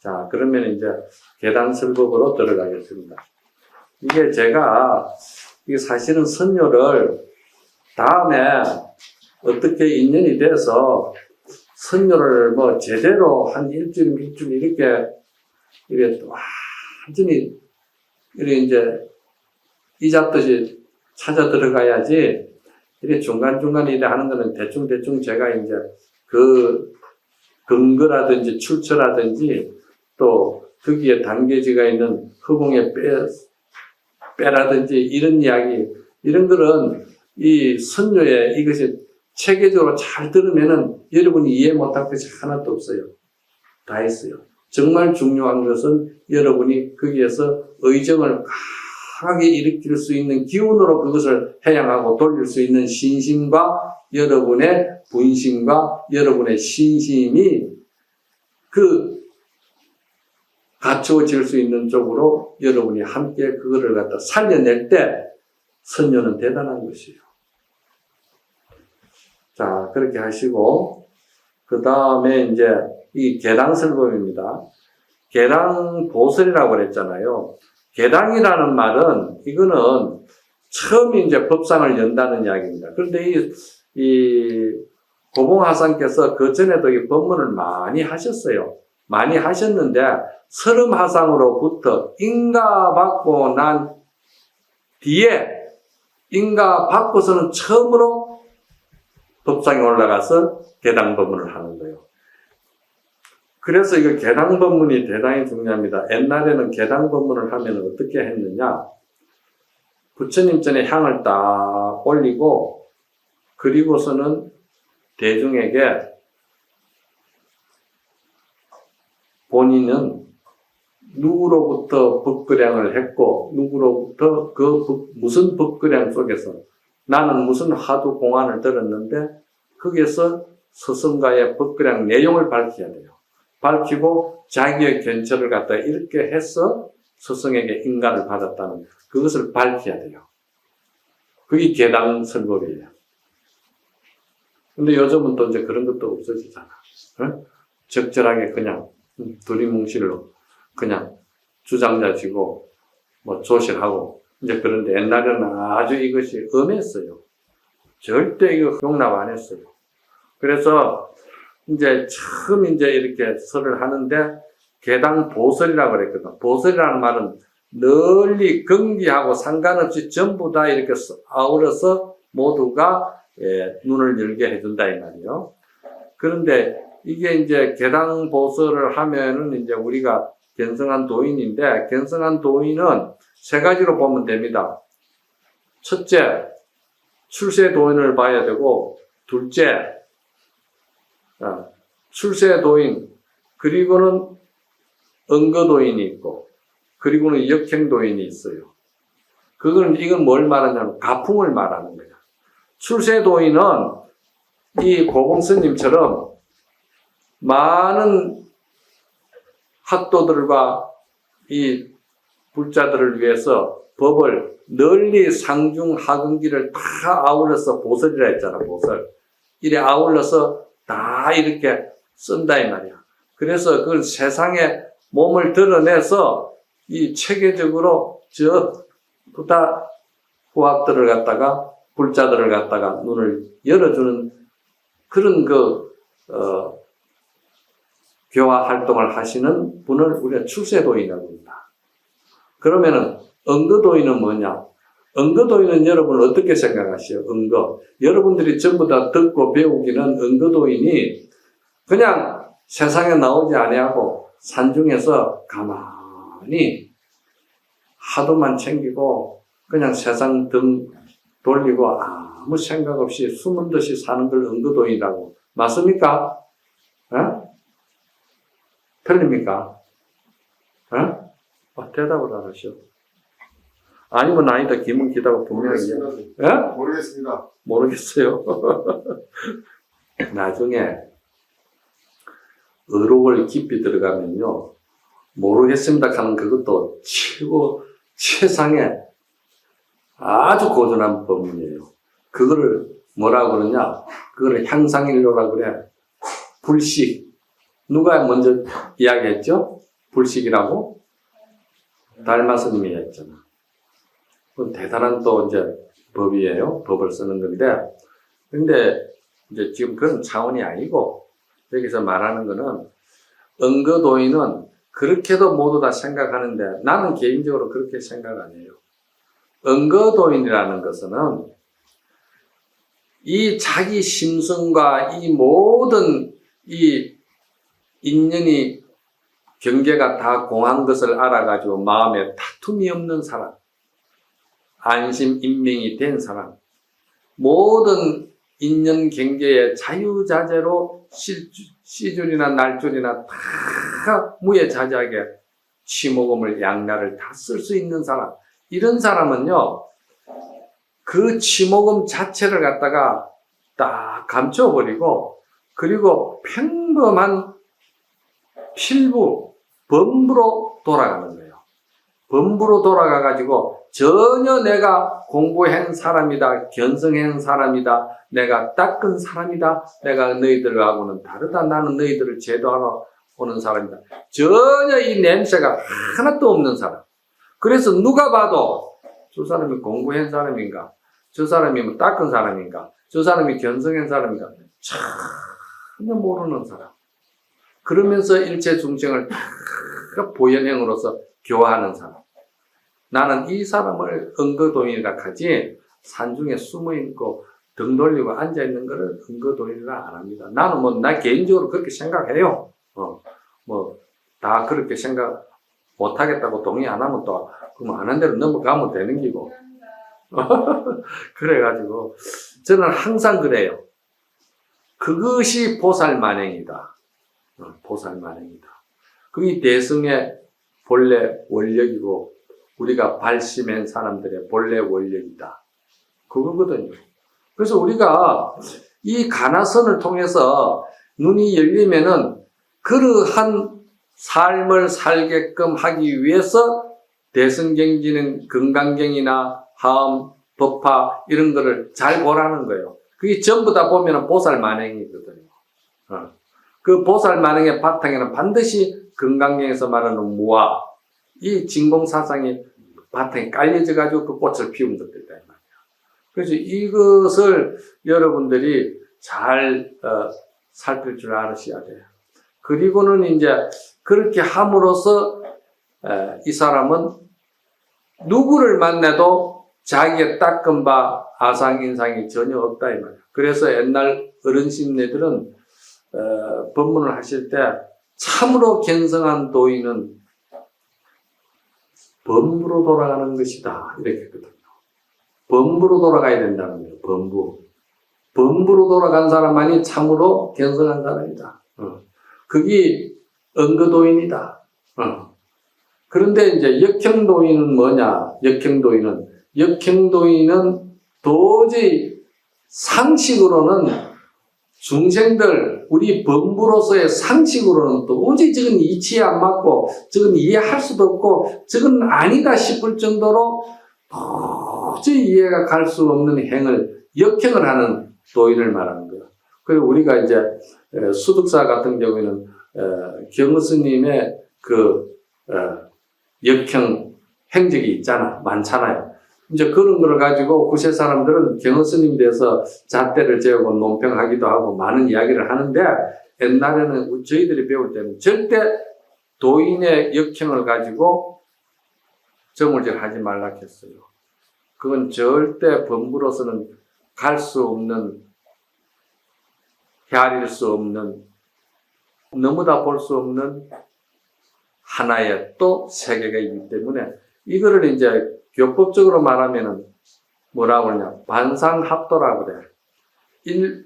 자, 그러면 이제 계단설법으로 들어가겠습니다. 이게 제가, 이게 사실은 선료를 다음에 어떻게 인연이 돼서 선료를 뭐 제대로 한 일주일, 일주일 이렇게 완전히 이렇게 이제 이잡듯이 찾아 들어가야지 이렇게 중간중간에 이래 하는 거는 대충 제가 이제 그 근거라든지 출처라든지 또 거기에 단계지가 있는 허공의 빼라든지 이런 이야기, 이런 거는 이 선료에 이것이 체계적으로 잘 들으면은 여러분이 이해 못할 것이 하나도 없어요. 다 있어요. 정말 중요한 것은 여러분이 거기에서 의정을 강하게 일으킬 수 있는 기운으로 그것을 해양하고 돌릴 수 있는 신심과 여러분의 분심과 여러분의 신심이 갖추어질 수 있는 쪽으로 여러분이 함께 그거를 갖다 살려낼 때 선녀는 대단한 것이에요. 자, 그렇게 하시고, 그 다음에 이제 이 계당설법입니다. 계당보설이라고 그랬잖아요. 계당이라는 말은, 이거는 처음 이제 법상을 연다는 이야기입니다. 그런데 이 고봉하상께서 그 전에도 이 법문을 많이 하셨어요. 많이 하셨는데, 설음하상으로부터 인가받고 난 뒤에, 인가받고서는 처음으로 법상에 올라가서 계당법문을 하는 거예요. 그래서 이거 계당법문이 대단히 중요합니다. 옛날에는 계당법문을 하면 어떻게 했느냐? 부처님 전에 향을 딱 올리고, 그리고서는 대중에게 본인은 누구로부터 법거량을 했고, 누구로부터 무슨 법거량 속에서 나는 무슨 화두 공안을 들었는데 거기에서 스승과의 법거량 내용을 밝혀야 돼요. 밝히고 자기의 견처를 갖다 이렇게 해서 스승에게 인가를 받았다는 그것을 밝혀야 돼요. 그게 계당설법이에요. 근데 요즘은 또 이제 그런 것도 없어지잖아. 응? 적절하게 그냥 두리뭉실로 그냥 주장자지고 뭐 조실하고 이제 그런데 옛날에는 아주 이것이 엄했어요. 절대 이거 용납 안 했어요. 그래서 이제 처음 이제 이렇게 설을 하는데 계당 보설이라고 그랬거든. 보설이라는 말은 널리 경기하고 상관없이 전부 다 이렇게 아우러서 모두가 눈을 열게 해준다 이 말이에요. 그런데 이게 이제 계당 보설을 하면은 이제 우리가 견성한 도인인데 견성한 도인은 세 가지로 보면 됩니다. 첫째, 출세 도인을 봐야 되고, 둘째, 출세 도인, 그리고는 응거 도인이 있고, 그리고는 역행 도인이 있어요. 이건 뭘 말하냐면 가풍을 말하는 거예요. 출세 도인은 이 고봉스님처럼 많은 학도들과 이 불자들을 위해서 법을 널리 상중하근기를 다 아울러서 보설이라 했잖아, 보설. 이래 아울러서 다 이렇게 쓴다, 이 말이야. 그래서 그걸 세상에 몸을 드러내서 이 체계적으로 부다 후학들을 갖다가, 불자들을 갖다가 눈을 열어주는 그런 교화 활동을 하시는 분을 우리가 출세도인이라고 합니다. 그러면은 응거도인은 뭐냐? 응거도인은 여러분 어떻게 생각하세요? 응거. 여러분들이 전부 다 듣고 배우기는 응거도인이 그냥 세상에 나오지 아니하고 산중에서 가만히 하도만 챙기고 그냥 세상 등 돌리고 아무 생각 없이 숨은 듯이 사는 걸 응거도인이라고. 맞습니까? 틀립니까? 대답을 안 하셔. 아니면 아니다, 기문 기다고 분명히. 모르겠습니다. 모르겠어요. 나중에 의록을 깊이 들어가면요, 모르겠습니다 하는 그것도 최상의 아주 고전한 법문이에요. 그거를 뭐라고 그러냐? 그거를 향상일로라고 그래. 불식. 누가 먼저 이야기했죠? 불식이라고 달마스님이 했잖아. 그건 대단한 또 이제 법이에요. 법을 쓰는 건데, 근데 이제 지금 그런 차원이 아니고 여기서 말하는 거는 응거도인은 그렇게도 모두 다 생각하는데 나는 개인적으로 그렇게 생각 안 해요. 응거도인이라는 것은 이 자기 심성과 이 모든 이 인연이 경계가 다 공한 것을 알아가지고 마음에 다툼이 없는 사람, 안심 인명이 된 사람, 모든 인연 경계에 자유자재로 시줄이나 날줄이나 다 무예자재하게 취모금을 양날을 다 쓸 수 있는 사람, 이런 사람은요 그 취모금 자체를 갖다가 딱 감춰버리고 그리고 평범한 필부 범부로 돌아가는 거예요. 범부로 돌아가가지고 전혀 내가 공부한 사람이다, 견성한 사람이다, 내가 닦은 사람이다, 내가 너희들하고는 다르다, 나는 너희들을 제도하러 오는 사람이다, 전혀 이 냄새가 하나도 없는 사람. 그래서 누가 봐도 저 사람이 공부한 사람인가, 저 사람이 뭐 닦은 사람인가, 저 사람이 견성한 사람인가 전혀 모르는 사람. 그러면서 일체 중생을 다 보현행으로서 교화하는 사람. 나는 이 사람을 응거도인이라 하지 산중에 숨어있고 등 돌리고 앉아있는 것을 응거도인이라 안 합니다. 나는 나 개인적으로 그렇게 생각해요. 다 그렇게 생각 못하겠다고 동의 안 하면 또 그럼 안 한 대로 넘어가면 되는 기고. 그래가지고 저는 항상 그래요. 그것이 보살만행이다. 보살만행이다. 그게 대승의 본래 원력이고 우리가 발심한 사람들의 본래 원력이다. 그거거든요. 그래서 우리가 이 가나선을 통해서 눈이 열리면은 그러한 삶을 살게끔 하기 위해서 대승경지는 건강경이나 하음, 법화 이런 거를 잘 보라는 거예요. 그게 전부 다 보면은 보살만행이거든요. 그 보살만행의 바탕에는 반드시 건강경에서 말하는 무아, 이 진공사상이 바탕에 깔려져 가지고 그 꽃을 피운 것들이다 이 말이에요. 그래서 이것을 여러분들이 잘 살필 줄 알으셔야 돼요. 그리고는 이제 그렇게 함으로써 이 사람은 누구를 만나도 자기의 닦은 바 아상인상이 전혀 없다 이 말이에요. 그래서 옛날 어른심네들은 법문을 하실 때 참으로 견성한 도인은 범부로 돌아가는 것이다 이렇게 했거든요. 범부로 돌아가야 된다는 거예요. 범부로 돌아간 사람만이 참으로 견성한 사람이다. 그게 응거도인이다. 그런데 이제 역행도인은 뭐냐? 역행도인은 도저히 상식으로는 중생들, 우리 범부로서의 상식으로는 도저히 저건 이치에 안 맞고, 저건 이해할 수도 없고, 저건 아니다 싶을 정도로 도저히 이해가 갈 수 없는 행을, 역행을 하는 도인을 말하는 거예요. 그리고 우리가 이제 수득사 같은 경우에는 경스님의 그 역행 행적이 있잖아, 많잖아요. 이제 그런 걸 가지고 구세 사람들은 경스님에 대해서 잣대를 재우고 논평하기도 하고 많은 이야기를 하는데 옛날에는 저희들이 배울 때는 절대 도인의 역행을 가지고 정울질하지 말라 했어요. 그건 절대 범부로서는 갈 수 없는, 헤아릴 수 없는, 너무 다 볼 수 없는 하나의 또 세계가 있기 때문에 이거를 이제 교법적으로 말하면은 뭐라고 그러냐, 반상합도라고 그래.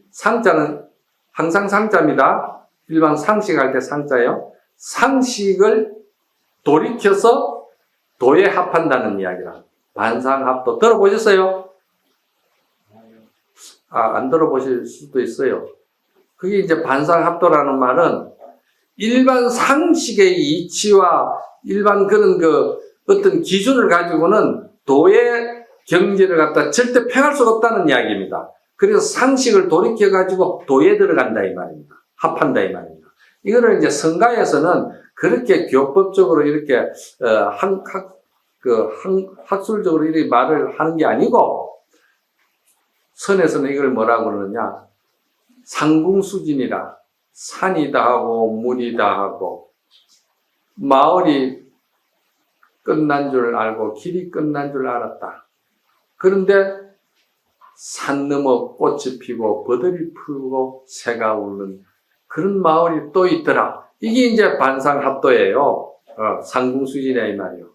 상자는 항상 상자입니다. 일반 상식할 때 상자예요. 상식을 돌이켜서 도에 합한다는 이야기라. 반상합도 들어보셨어요? 안 들어보실 수도 있어요. 그게 이제 반상합도라는 말은 일반 상식의 이치와 일반 그런 어떤 기준을 가지고는 도의 경지를 갖다 절대 팽할 수가 없다는 이야기입니다. 그래서 상식을 돌이켜가지고 도에 들어간다 이 말입니다. 합한다 이 말입니다. 이거를 이제 성가에서는 그렇게 교법적으로 이렇게, 학술적으로 이렇게 말을 하는 게 아니고, 선에서는 이걸 뭐라고 그러느냐. 상궁수진이라. 산이다 하고, 물이다 하고, 마을이 끝난 줄 알고, 길이 끝난 줄 알았다. 그런데, 산 너머 꽃이 피고, 버들이 피고, 새가 우는 그런 마을이 또 있더라. 이게 이제 반상합도예요. 상궁수진이야, 이 말이요.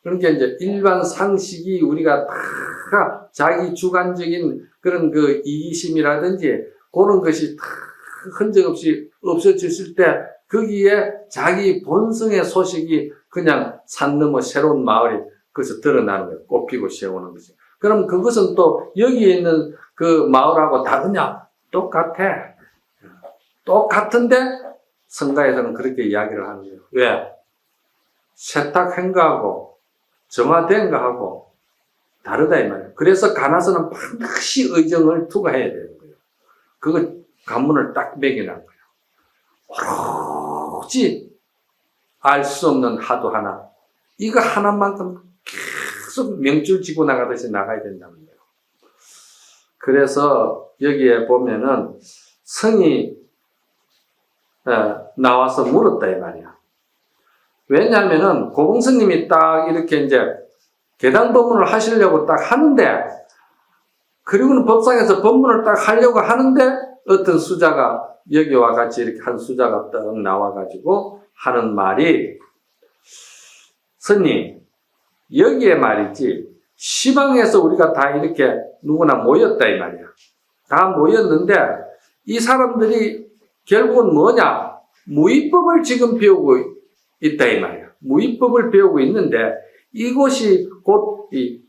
그러니까 이제 일반 상식이 우리가 다 자기 주관적인 그런 그 이기심이라든지 그런 것이 다 흔적 없이 없어졌을 때 거기에 자기 본성의 소식이 그냥 산 넘어 새로운 마을이 거기서 드러나는 거예요. 꽃피고 새오는 거지. 그럼 그것은 또 여기에 있는 그 마을하고 다르냐? 똑같아. 똑같은데 성가에서는 그렇게 이야기를 하는 거예요. 왜? 세탁한 거하고 정화된 거하고 다르다 이 말이에요. 그래서 가나서는 반드시 의정을 투과해야 되는 거예요. 그거 관문을 딱 매겨놓은 거예요. 오로지 알 수 없는 하도 하나. 이거 하나만큼 계속 명줄 지고 나가듯이 나가야 된다는 거예요. 그래서 여기에 보면은 성이 나와서 물었다 이 말이야. 왜냐하면은 고봉스님이 딱 이렇게 이제 계단 법문을 하시려고 딱 하는데, 그리고는 법상에서 법문을 딱 하려고 하는데 어떤 수자가 여기와 같이 이렇게 한 수자가 딱 나와가지고 하는 말이, 스님 여기에 말이지 시방에서 우리가 다 이렇게 누구나 모였다 이 말이야. 다 모였는데 이 사람들이 결국은 뭐냐? 무위법을 지금 배우고 있다 이 말이야. 무위법을 배우고 있는데 이곳이 곧 이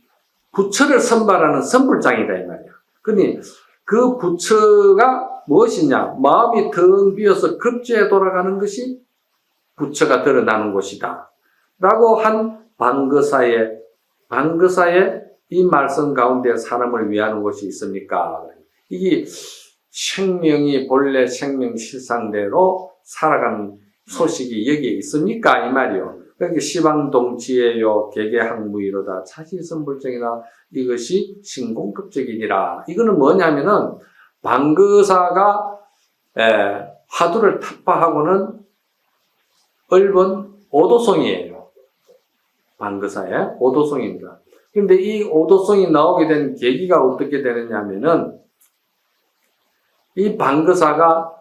부처를 선발하는 선불장이다 이 말이야. 그러니 그 부처가 무엇이냐? 마음이 텅 비어서 급제에 돌아가는 것이 부처가 드러나는 곳이다. 라고 한 방거사에 이 말씀 가운데 사람을 위하는 것이 있습니까? 이게 생명이 본래 생명 실상대로 살아가는 소식이 여기에 있습니까? 이 말이요. 그러니까 시방동지예요 개개학무이로다 차시선불정이다. 이것이 신공급적이니라. 이거는 뭐냐면은 방거사가 화두를 타파하고는 읊은 오도송이에요. 방거사의 오도송입니다. 그런데 이 오도송이 나오게 된 계기가 어떻게 되느냐 하면은 이 방거사가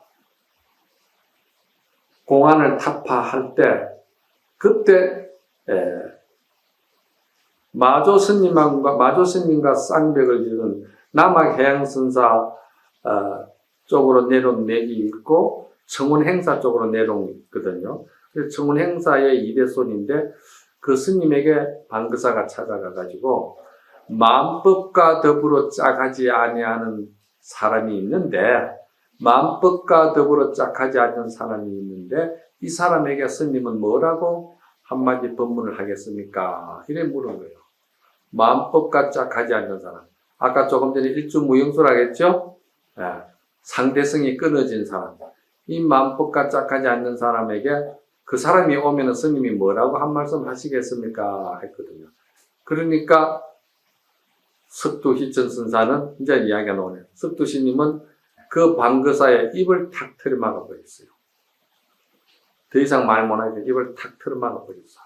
공안을 타파할 때 그때 마조 스님과 쌍벽을 지은 남학해양선사 쪽으로 내려온 맥이 있고 청운행사 쪽으로 내려온 있거든요. 청운행사의 이대손인데 그 스님에게 방거사가 찾아가가지고 마음법과 더불어 짝하지 아니하는 사람이 있는데, 마음법과 더불어 짝하지 않는 사람이 있는데 이 사람에게 스님은 뭐라고 한마디 법문을 하겠습니까? 이래 물은 거예요. 마음법과 짝하지 않는 사람. 아까 조금 전에 일주무용수라고 했죠? 상대성이 끊어진 사람. 이 마음법과 짝하지 않는 사람에게 그 사람이 오면은 스님이 뭐라고 한 말씀 하시겠습니까? 했거든요. 그러니까 석두희천선사는 이제 이야기가 나오네요. 석두시님은 그 방거사의 입을 탁 틀어막아 버렸어요. 더 이상 말 못하게 입을 탁 틀어막아 버렸어.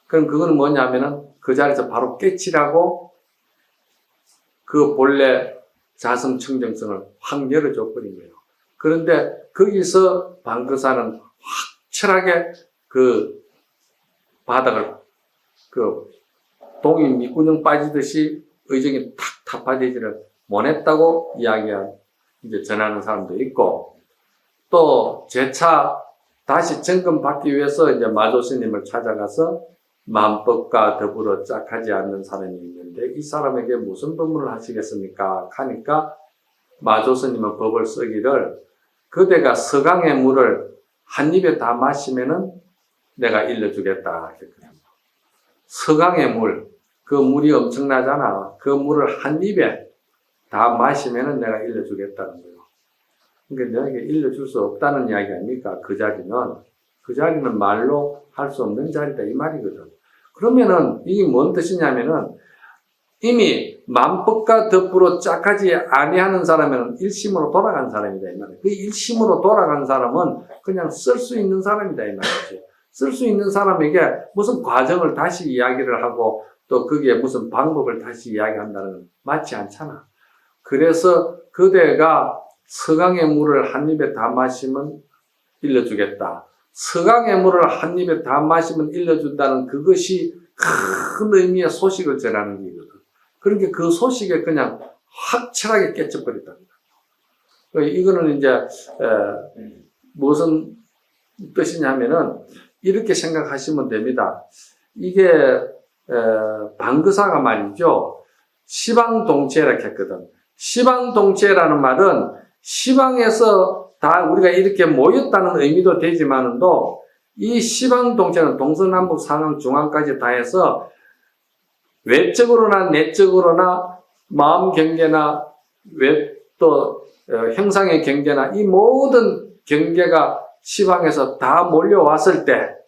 그럼 그거는 뭐냐면은 그 자리에서 바로 깨치라고 그 본래 자성청정성을 확 열어줘 버린 거예요. 그런데 거기서 방거사는 확실하게 그 바닥을 그 동이 밑구녕 빠지듯이 의정이 탁 타파되지를 못했다고 이야기한 이제 전하는 사람도 있고, 또 재차 다시 점검받기 위해서 이제 마조스님을 찾아가서 마음법과 더불어 짝하지 않는 사람이 있는데 이 사람에게 무슨 법문을 하시겠습니까? 하니까 마조스님은 법을 쓰기를 그대가 서강의 물을 한 입에 다 마시면은 내가 일러주겠다 했거든요. 서강의 물, 그 물이 엄청나잖아. 그 물을 한 입에 다 마시면은 내가 일러주겠다는 거예요. 그러니까 너에게 일러줄 수 없다는 이야기 아닙니까? 그 자리는. 그 자리는 말로 할 수 없는 자리다 이 말이거든. 그러면은 이게 뭔 뜻이냐면은 이미 만법과 덕부로 짝하지 아니하는 사람은 일심으로 돌아간 사람이다 이 말이야. 그 일심으로 돌아간 사람은 그냥 쓸 수 있는 사람이다 이 말이지. 쓸 수 있는 사람에게 무슨 과정을 다시 이야기를 하고 또 그게 무슨 방법을 다시 이야기한다는 건 맞지 않잖아. 그래서 그대가 서강의 물을 한 입에 다 마시면 일러주겠다. 서강의 물을 한 입에 다 마시면 일러준다는 그것이 큰 의미의 소식을 전하는 게거든. 그러니까 그 소식에 그냥 확실하게 깨쳐버렸다. 이거는 이제 무슨 뜻이냐면은 이렇게 생각하시면 됩니다. 이게 방그사가 말이죠. 시방동체라고 했거든. 시방동체라는 말은 시방에서 다 우리가 이렇게 모였다는 의미도 되지만은도 이 시방동체는 동서남북 상하 중앙까지 다 해서 외적으로나 내적으로나 마음 경계나 또 형상의 경계나 이 모든 경계가 시방에서 다 몰려왔을 때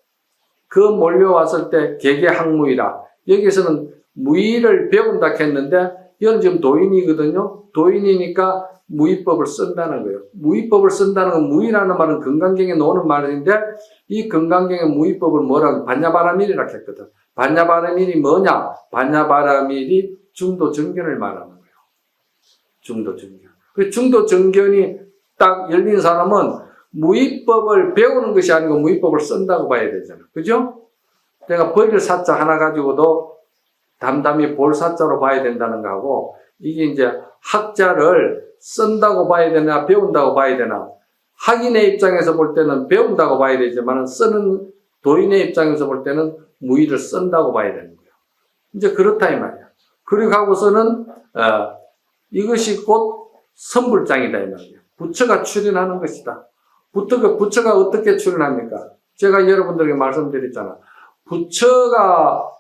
그 몰려왔을 때 개개학무이라 여기서는 무의를 배운다 했는데 이건 지금 도인이거든요. 도인이니까 무의법을 쓴다는 거예요. 무의법을 쓴다는 건 무의라는 말은 건강경에 나오는 말인데 이 건강경의 무의법을 뭐라고 반야바라밀이라고 했거든. 반야바라밀이 뭐냐? 반야바라밀이 중도정견을 말하는 거예요. 중도정견. 그 중도정견이 딱 열린 사람은 무의법을 배우는 것이 아니고 무의법을 쓴다고 봐야 되잖아. 그죠? 내가 버릴 사자 하나 가지고도 담담히 볼 사자로 봐야 된다는 거하고 이게 이제 학자를 쓴다고 봐야 되나 배운다고 봐야 되나 학인의 입장에서 볼 때는 배운다고 봐야 되지만 쓰는 도인의 입장에서 볼 때는 무의를 쓴다고 봐야 되는 거예요. 이제 그렇다 이 말이야. 그리고 하고서는 이것이 곧 선불장이다 이 말이야. 부처가 출현하는 것이다. 부처가 어떻게 출현합니까? 제가 여러분들에게 말씀드렸잖아.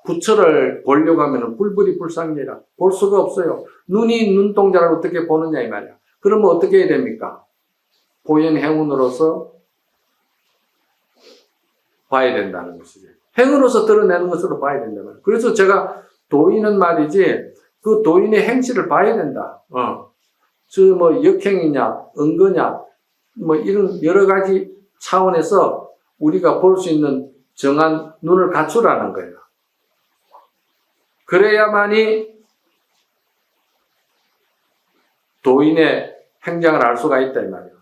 부처를 보려고 하면 불불이 불상이라 볼 수가 없어요. 눈이 눈동자를 어떻게 보느냐 이 말이야. 그러면 어떻게 해야 됩니까? 보현행운으로서 봐야 된다는 것이지. 행으로서 드러내는 것으로 봐야 된다는 거예요. 그래서 제가 도인은 말이지 그 도인의 행실을 봐야 된다. 뭐 역행이냐 은거냐 뭐 이런 여러 가지 차원에서 우리가 볼 수 있는 정한 눈을 갖추라는 거예요. 그래야만이 도인의 행장을 알 수가 있다 이 말이에요.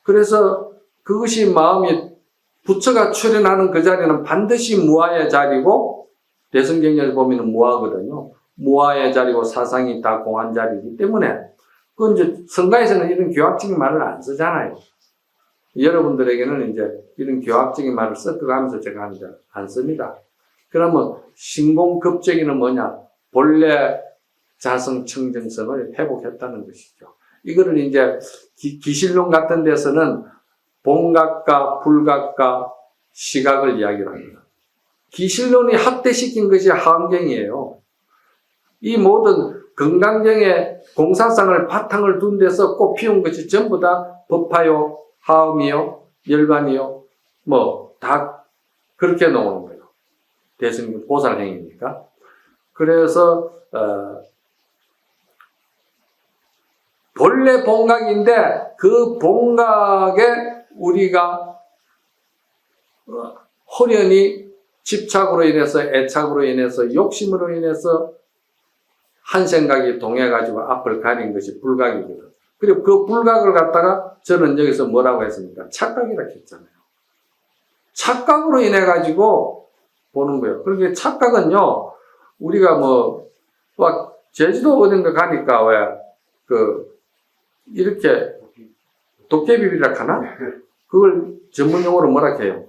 그래서 그것이 마음이 부처가 출현하는 그 자리는 반드시 무아의 자리고 대승경전을 보면 무아거든요. 무아의 자리고 사상이 다 공한 자리이기 때문에 그 이제 성가에서는 이런 교학적인 말을 안 쓰잖아요. 여러분들에게는 이제 이런 교학적인 말을 섞어가면서 제가 이제 안 씁니다. 그러면 신공급제기는 뭐냐? 본래 자성 청정성을 회복했다는 것이죠. 이거를 이제 기실론 같은 데서는 본각과 불각과 시각을 이야기를 합니다. 기실론이 확대시킨 것이 하엄경이에요. 이 모든 건강경의 공사상을 바탕을 둔 데서 꽃 피운 것이 전부 다 법화요, 하엄이요, 열반이요, 뭐 다 그렇게 나오는 거예요. 대승 보살행위니까. 그래서 본래 본각인데 그 본각에 우리가 호련히 집착으로 인해서 애착으로 인해서 욕심으로 인해서 한 생각이 동해가지고 앞을 가린 것이 불각이거든. 그리고 그 불각을 갖다가 저는 여기서 뭐라고 했습니까? 착각이라고 했잖아요. 착각으로 인해가지고 보는 거예요. 그러니까 착각은요, 우리가 제주도 어딘가 가니까 이렇게 도깨비비라 하나? 그걸 전문용어로 뭐라 해요?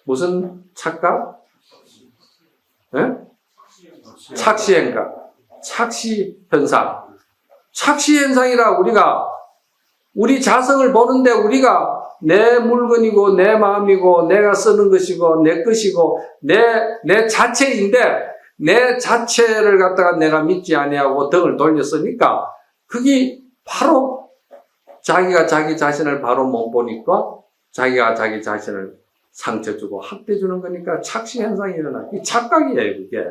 무슨 착각? 예? 착시행각. 착시현상. 착시현상이라 우리 자성을 보는데 우리가 내 물건이고 내 마음이고 내가 쓰는 것이고 내 것이고 내 자체인데 내 자체를 갖다가 내가 믿지 아니하고 등을 돌렸으니까 그게 바로 자기가 자기 자신을 바로 못 보니까 자기가 자기 자신을 상처 주고 학대 주는 거니까 착시 현상이 일어나. 이 착각이에요, 그게.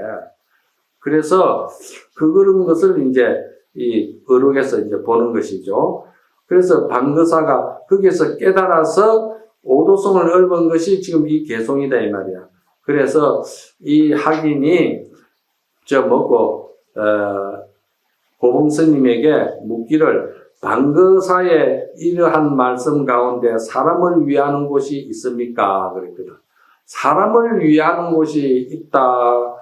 그래서 그런 것을 이제 이 어록에서 이제 보는 것이죠. 그래서 방거사가 거기에서 깨달아서 오도성을 읊은 것이 지금 이 개송이다 이 말이야. 그래서 이 학인이 고봉스님에게 묻기를 방거사의 이러한 말씀 가운데 사람을 위하는 곳이 있습니까? 그랬거든. 사람을 위하는 곳이 있다고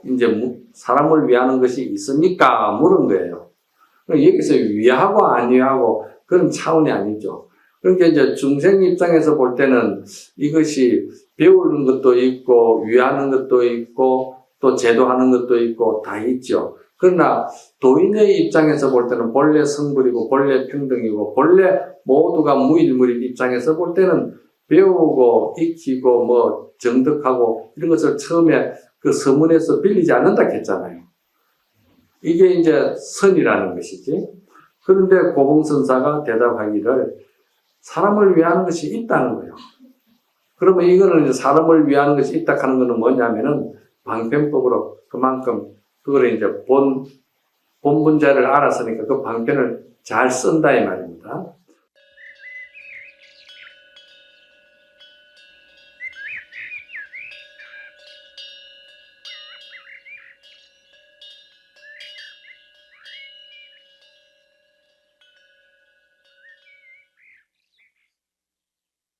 이제 사람을 위하는 것이 있습니까? 물은 거예요. 여기서 위하고 안 위하고 그런 차원이 아니죠. 그러니까 이제 중생 입장에서 볼 때는 이것이 배우는 것도 있고 위하는 것도 있고 또 제도하는 것도 있고 다 있죠. 그러나 도인의 입장에서 볼 때는 본래 성불이고 본래 평등이고 본래 모두가 무일무일 입장에서 볼 때는 배우고 익히고 뭐 정득하고 이런 것을 처음에 그 서문에서 빌리지 않는다 했잖아요. 이게 이제 선이라는 것이지. 그런데 고봉선사가 대답하기를 사람을 위하는 것이 있다는 거예요. 그러면 이거는 이제 사람을 위하는 것이 있다 하는 것은 뭐냐면은 방편법으로 그만큼 그걸 이제 본문자를 알았으니까 그 방편을 잘 쓴다 이 말입니다.